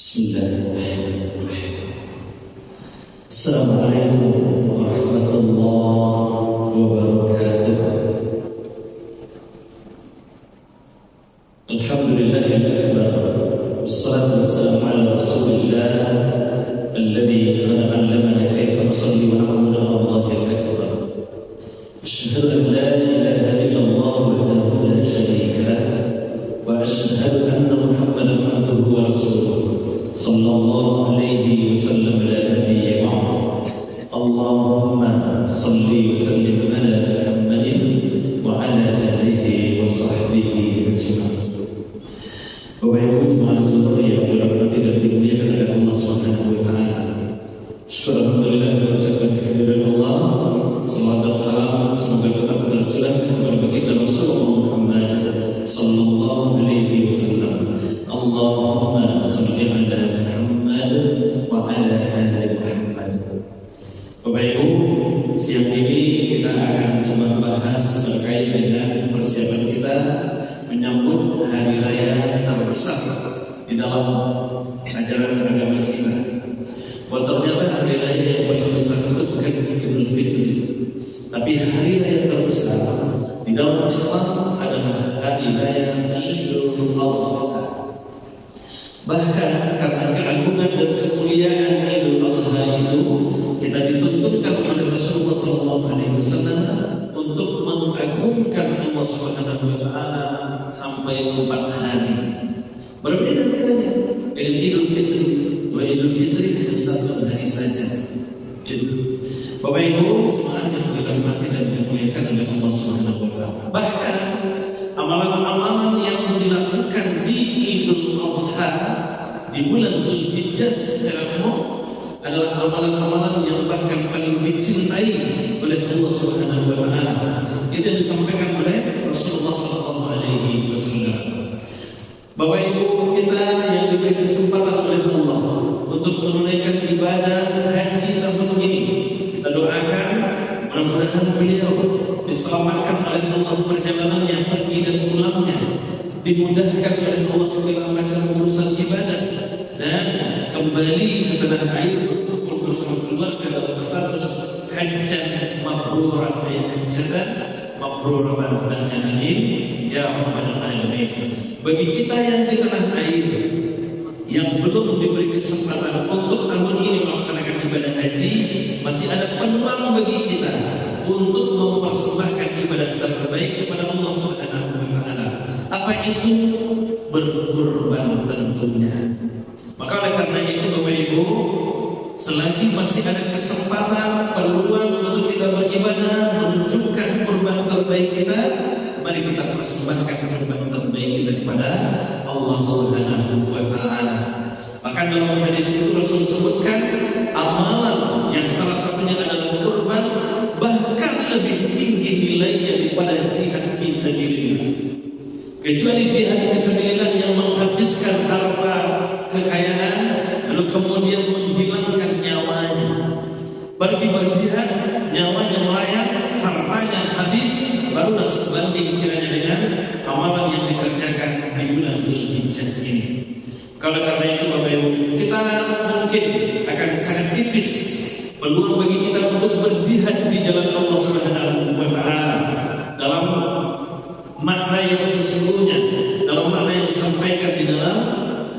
Bismillahirrahmanirrahim. Assalamualaikum warahmatullahi wabarakatuh. Alhamdulillahil akbar. Wassalatu wassalamu ala Rasulillah alladzi qad 'allamana kaifa nusalli wa na'budu Allahal akbar. Asyhadu an la ilaha illallah wahdahu la syarika lah wa asyhadu anna Muhammadan abduhu wa rasuluh. Sallallahu alaihi wasallam ala nabiyyi ba'da. Allahumma salli wa sallim ala Muhammadin wa ala alihi wa sahbihi ajma'in. Bapak Ibu jemaah zuhur yang dirahmati dan dimuliakan oleh Allah Subhanahu wa taala. Syukur alhamdulillah kita ucapkan kehadiran Allah. Salawat dan salam semoga tetap tercurah kepada baginda Rasulullah Muhammad sallallahu alaihi wasallam. Allahumma salli ala Muhammad wa ala ali Muhammad. Bapak Ibu, siang ini kita akan coba bahas terkait dengan persiapan kita menyambut hari raya terbesar di dalam ajaran agama kita. Bahwa ternyata hari raya yang paling besar itu bukan Idul Fitri, tapi hari raya terbesar di dalam Islam adalah hari raya Idul Adha. Bahkan karena keagungan dan kemuliaan Idul Adha itu, kita dituntunkan oleh Rasulullah SAW untuk mengagungkan Allah Subhanahu wa taala sampai 4 hari. Berbeda kiranya dengan Idul Fitri. Idul Fitri hanya 1 hari saja. Itu. Bapak Ibu jemaah yang dirahmati dan dimuliakan oleh Allah Subhanahu wa taala. Bahkan amalan-amalan yang dilakukan di Idul Adha di bulan Zulhijjah secara umum adalah amalan-amalan yang bahkan paling dicintai oleh Allah Subhanahu wa taala. Itu yang disampaikan oleh Rasulullah sallallahu alaihi wasallam. Bapak Ibu kita yang diberi kesempatan oleh Allah untuk menunaikan ibadah haji tahun ini, kita doakan mudah-mudahan beliau diselamatkan oleh Allah perjalanannya pergi dan pulangnya, dimudahkan oleh Allah segala macam urusan ibadah, dan kembali ke tanah air untuk bersama keluarga dalam status hajjan mabruran, hajjatan mabruran, dan amin ya rabbal alamin. Bagi kita yang di tanah air yang belum diberi kesempatan untuk tahun ini melaksanakan ibadah haji, masih ada peluang bagi kita untuk mempersembahkan ibadah terbaik kepada Allah Subhanahu wa taala. Apa itu? Berkurban tentunya. Maka oleh karena itu Bapak Ibu, selagi masih ada kesempatan, peluang untuk kita beribadah, menunjukkan kurban terbaik kita, mari kita persembahkan kurban terbaik kita kepada Allah Subhanahu wa taala. Bahkan dalam hadis itu Rasul sebutkan amalan yang salah satunya adalah kurban, bahkan lebih tinggi nilainya daripada jihad fi sabilillah. Kecuali jihad fi sabilillah yang menghabiskan harta kekayaan lalu kemudian menghilangkan nyawanya. Pergi berjihad, nyawanya melayang, hartanya habis, barulah sebanding kiranya dengan amalan yang dikerjakan di bulan Zulhijjah ini. Kalau karena itu Bapak Ibu, kita mungkin akan sangat tipis peluang bagi kita untuk berjihad di jalan Allah Subhanahu wa taala dalam makna yang sesungguhnya, dalam makna yang disampaikan di dalam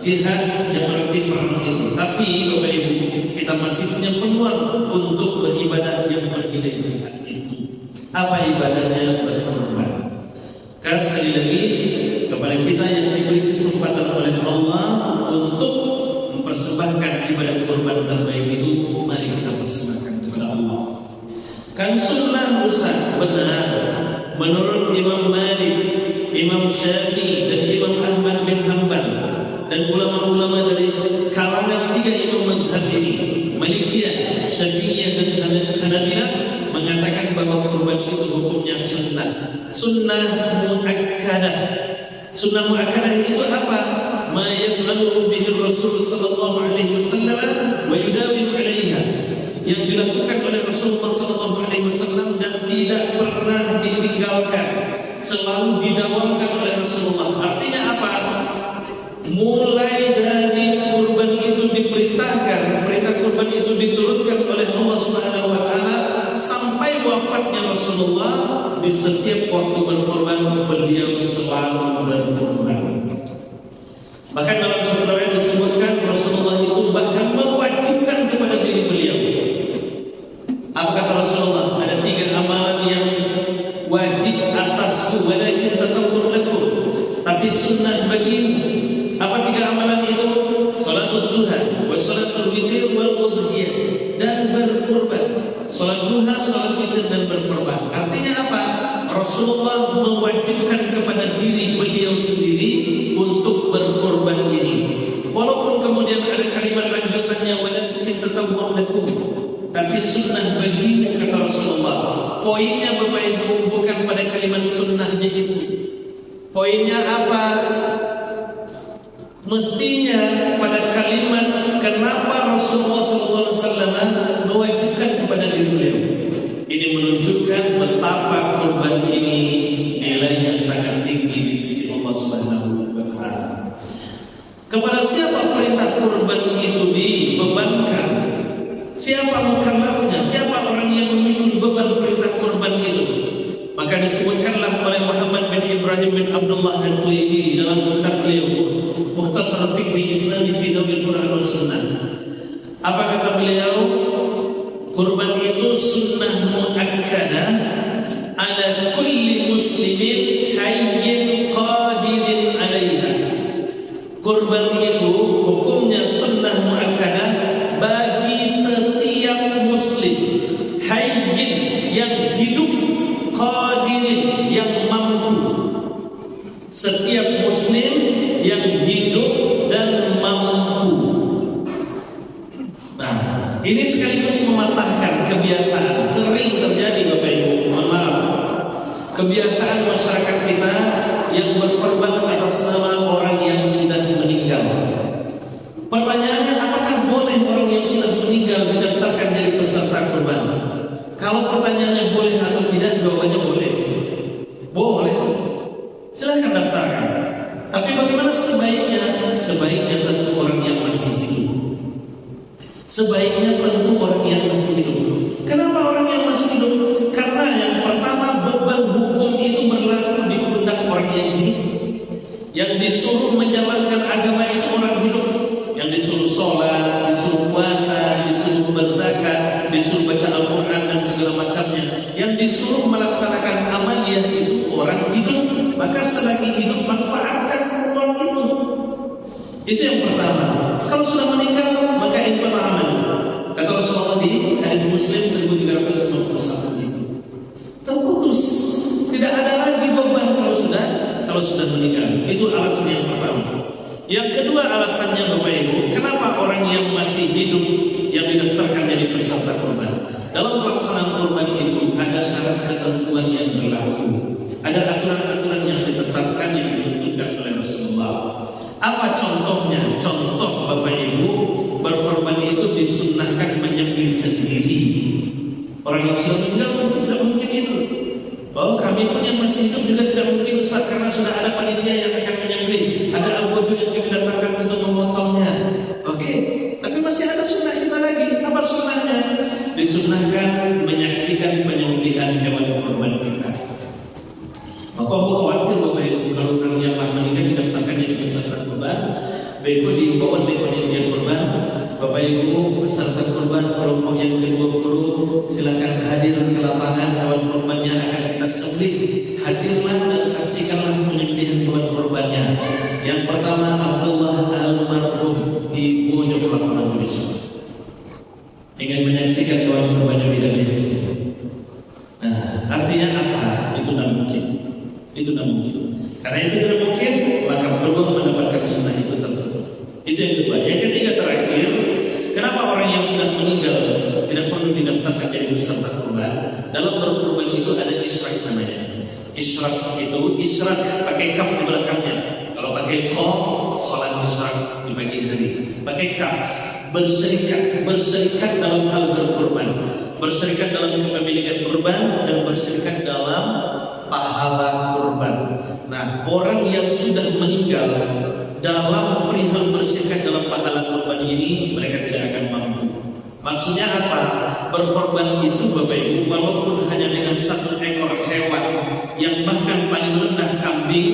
jihad yang berarti perang itu. Tapi Bapak Ibu, kita masih punya peluang untuk beribadah yang bernilai jihad itu. Apa ibadahnya? Berkorban. Karena sekali lagi kepada kita yang diberi kesempatan oleh Allah untuk mempersembahkan ibadah kurban terbaik itu, mari kita persembahkan kepada Allah. Kan sunnah Ustaz, benar. Menurut Imam Malik, Imam Syafi'i, dan Imam Ahmad bin Hanbal, dan ulama-ulama dari kalangan 3 imam mazhab ini, Malikiyah, Syafi'iyah, dan Hanabilah, mengatakan bahwa kurban itu hukumnya sunnah. Sunnah muakkadah. Sunnah muakkadah itu apa? Ma yaf'alu bihi Rasul sallallahu alaihi wasallam wa yudawim 'alaiha. Yang dilakukan oleh Rasulullah sallallahu alaihi wasallam dan tidak pernah ditinggalkan, selalu didawamkan oleh Rasulullah. Artinya apa? Mulai dari kurban Rasulullah di setiap waktu berkorban beliau selalu berkorban. Bahkan dalam sebuah riwayat disebutkan Rasulullah itu bahkan mewajibkan kepada diri beliau. Apa kata Rasulullah? Ada 3 amalan yang wajib atasku, walakin tatabbur lakum, tapi sunnah bagimu. Apa 3 amalan itu? Salatul duha, wa salatul witir, wal udhiyah, dan berkorban. Salat duha, salat witir, dan berkorban. Artinya apa? Rasulullah mewajibkan kepada diri beliau sendiri untuk berkorban ini. Walaupun kemudian ada kalimat lanjutannya walakin tatabbur lakum, tapi sunnah bagimu, kata Rasulullah. Poinnya Bapak Ibu bukan pada kalimat sunnahnya itu. Poinnya apa? Mestinya pada kalimat kenapa Rasulullah SAW mewajibkan kepada diri beliau. Ini menunjukkan betapa kurban ini nilainya sangat tinggi di sisi Allah Subhanahu wa Ta'ala. Kepada siapa perintah kurban itu dibebankan? Siapa mukallafnya? Siapa orang yang memikul beban perintah kurban itu? Maka disebutkanlah oleh Muhammad bin Ibrahim bin Abdullah Al-Tuwaijiri dalam kitab beliau Mukhtasar Fiqh Islami fi Dawil Quran wal Sunnah. Apa kata beliau? Kurban itu sunnah muakkadah ala kulli muslimin hayyin qadirin alaiha. Kurban itu hukumnya sunnah muakkadah bagi setiap muslim, hayyin yang hidup, qadirin yang mampu. Setiap muslim yang hidup dan mampu. Nah, ini sekaligus mematahkan kebiasaan sering terjadi Bapak Ibu, mohon maaf, kebiasaan masyarakat kita yang berkorban atas nama orang yang sudah meninggal. Pertanyaannya, apakah boleh orang yang sudah meninggal didaftarkan jadi peserta kurban? Kalau pertanyaannya boleh atau tidak, jawabannya boleh. Boleh, silakan daftarkan. Tapi bagaimana sebaiknya? Sebaiknya tentu orang yang masih hidup. Sebaiknya tentu orang yang masih hidup. Kenapa orang yang masih hidup? Karena yang pertama, beban hukum itu berlaku di pundak orang yang hidup. Yang disuruh menjalankan agama itu orang hidup. Yang disuruh sholat, disuruh puasa, disuruh berzakat, disuruh baca Al-Quran dan segala macamnya. Yang disuruh melaksanakan amaliyah itu orang hidup. Maka selagi hidup manfaatkan uang itu. Itu yang pertama. Kalau sudah meninggal maka inqata amal. Kata Rasulullah di hadis Muslim 1351 itu. Terputus, tidak ada lagi beban kalau sudah meninggal. Itu alasan yang pertama. Yang kedua alasannya Bapak Ibu, kenapa orang yang masih hidup yang didaftarkan jadi peserta kurban? Dalam pelaksanaan kurban itu ada syarat ketentuan yang berlaku. Ada aturan-aturan yang ditetapkan yang ditentukan oleh Rasulullah. Apa contohnya? Contoh Bapak Ibu, berkorban itu disunnahkan menyembelih sendiri. Orang yang sudah meninggal tentu tidak mungkin itu. Bahwa kami pun yang masih hidup juga tidak mungkin, Ustaz, karena sudah ada panitia yang akan menyembelih, ada al-wajud yang kami datangkan untuk memotongnya. Oke, tapi masih ada sunnah kita lagi. Apa sunnahnya? Disunnahkan menyaksikan penyembelihan hewan kurban kita. Maka aku khawatir Bapak Ibu, kalau orang yang meninggal didaftarkan jadi peserta kurban, berikut diimbauan dari panitia kurban, Bapak Ibu peserta kurban kelompok yang ke-20 silakan hadir ke lapangan hewan kurbannya akan kita sembelih. Hadirlah dan saksikanlah penyembelihan hewan kurbannya. Yang pertama Abdullah almarhum di Bojong Lapangan besok. Ingin menyaksikan hewan kurbannya tidak kecil. Nah, artinya apa? Itu tidak mungkin. Itu tidak mungkin. Karena itu tidak mungkin, maka belum mendapatkan sunnah itu tertentu. Itu yang kedua. Yang ketiga terakhir, kenapa orang yang sudah meninggal tidak perlu didaftarkan jadi peserta kurban? Dalam berkurban itu ada isyrak namanya. Isyrak itu, isyrak pakai kaf di belakangnya. Kalau pakai qaf, salat isyrak di pagi hari. Pakai kaf, berserikat dalam hal berkurban, berserikat dalam kepemilikan kurban dan berserikat dalam pahala kurban. Nah, orang yang sudah meninggal dalam perihal berserikat dalam pahala kurban ini mereka tidak akan mampu. Maksudnya apa? Berkorban itu Bapak Ibu walaupun hanya dengan satu ekor hewan, yang bahkan paling rendah kambing,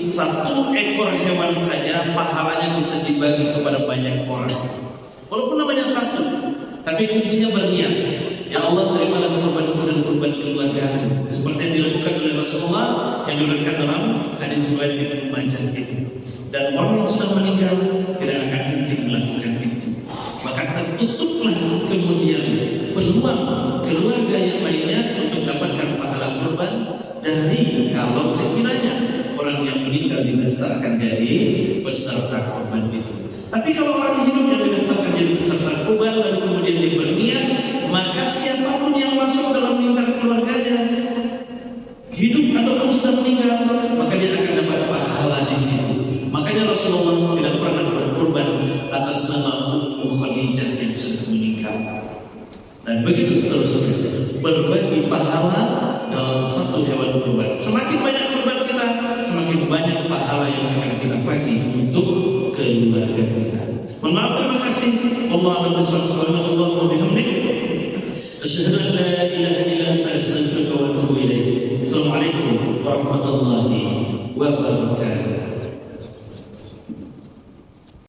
satu ekor hewan saja pahalanya bisa dibagi kepada banyak orang. Walaupun namanya satu, tapi kuncinya berniat. Ya Allah, terimalah kurbanku dan kurban keluarga, seperti yang dilakukan oleh Rasulullah yang diberikan dalam hadis riwayat Ibnu Majah itu. Dan orang yang sudah meninggal tidak akan mungkin melakukan itu. Maka tertutuplah kemudian peluang keluarga yang lainnya untuk mendapatkan pahala kurban dari kalau sekiranya orang yang meninggal didaftarkan jadi peserta kurban itu. Tapi kalau orang hidup yang didaftarkan jadi peserta kurban lalu kemudian dia berniat, maka siapapun yang masuk dalam lingkar keluarganya, hidup ataupun sudah meninggal, maka dia akan dapat pahala di situ. Makanya Rasulullah tidak pernah berkurban atas nama Ummu Khadijah yang sudah meninggal. Dan begitu seterusnya, berbagi pahala dalam satu hewan kurban. Semakin banyak kurban kita, semakin banyak pahala yang akan kita bagi untuk keluarga kita. Mohon maaf, terima kasih. Allah subhanahu wa ta'ala wa bihamdihi. Asyhadu an